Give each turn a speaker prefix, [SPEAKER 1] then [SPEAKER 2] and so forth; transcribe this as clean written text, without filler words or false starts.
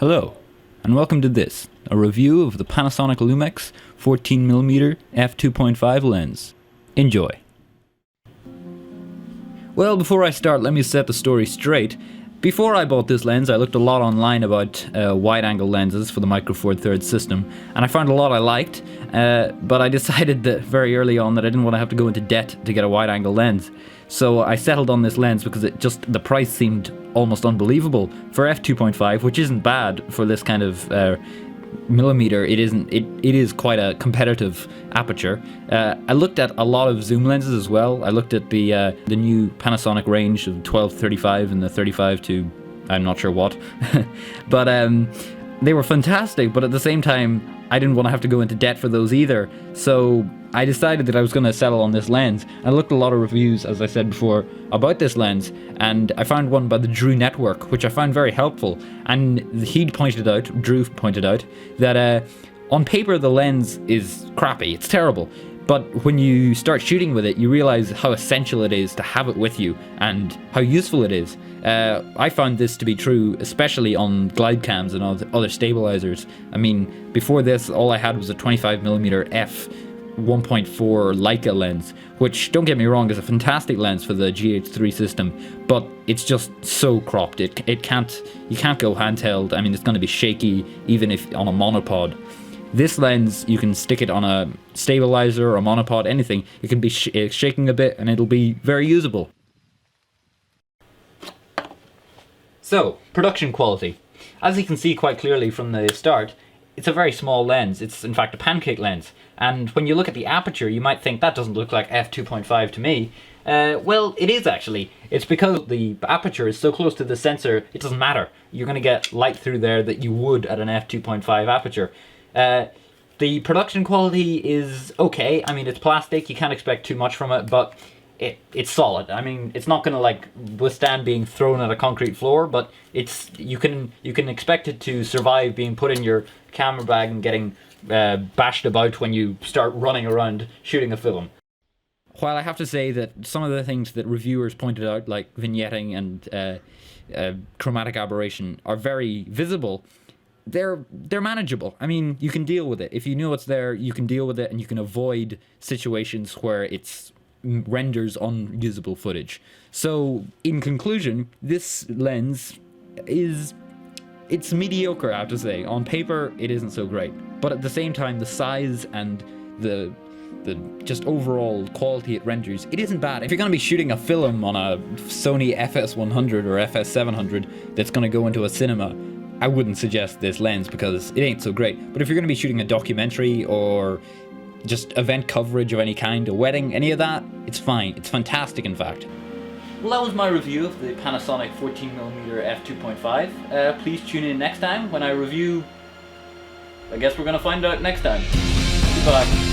[SPEAKER 1] Hello, and welcome to this, a review of the Panasonic Lumix 14mm f2.5 lens. Enjoy. Well, before I start, let me set the story straight. Before I bought this lens, I looked a lot online about wide-angle lenses for the Micro Four Thirds system, and I found a lot I liked, but I decided that very early on that I didn't want to have to go into debt to get a wide-angle lens. So I settled on this lens because the price seemed almost unbelievable for f2.5, which isn't bad for this kind of millimeter. It is quite a competitive aperture. I looked at a lot of zoom lenses as well. I looked at the new Panasonic range of 12-35 and the 35 to I'm not sure what, but they were fantastic. But at the same time, I didn't want to have to go into debt for those either. So I decided that I was going to settle on this lens. I looked at a lot of reviews, as I said before, about this lens, and I found one by the Drew Network, which I found very helpful. And Drew pointed out, that on paper the lens is crappy, it's terrible. But when you start shooting with it, you realize how essential it is to have it with you and how useful it is. I found this to be true, especially on glide cams and other stabilizers. I mean, before this, all I had was a 25mm f 1.4 Leica lens, which, don't get me wrong, is a fantastic lens for the GH3 system, but it's just so cropped. You can't go handheld. I mean, it's going to be shaky even if on a monopod. This lens, you can stick it on a stabilizer or a monopod, anything. It can be shaking a bit and it'll be very usable. So, production quality. As you can see quite clearly from the start, it's a very small lens. It's in fact a pancake lens. And when you look at the aperture, you might think that doesn't look like f2.5 to me. Well, it is actually. It's because the aperture is so close to the sensor, it doesn't matter. You're going to get light through there that you would at an f2.5 aperture. The production quality is okay. I mean, it's plastic, you can't expect too much from it, but it's solid. I mean, it's not gonna like withstand being thrown at a concrete floor, but you can expect it to survive being put in your camera bag and getting bashed about when you start running around shooting a film. While I have to say that some of the things that reviewers pointed out, like vignetting and chromatic aberration, are very visible, they're manageable. I mean, you can deal with it. If you know it's there, you can deal with it, and you can avoid situations where it renders unusable footage. So, in conclusion, this lens it's mediocre, I have to say. On paper, it isn't so great. But at the same time, the size and the just overall quality it renders, it isn't bad. If you're going to be shooting a film on a Sony FS100 or FS700 that's going to go into a cinema, I wouldn't suggest this lens because it ain't so great. But if you're going to be shooting a documentary or just event coverage of any kind, a wedding, any of that, it's fine. It's fantastic, in fact. Well, that was my review of the Panasonic 14mm f2.5. Please tune in next time when I review. I guess we're going to find out next time. Goodbye.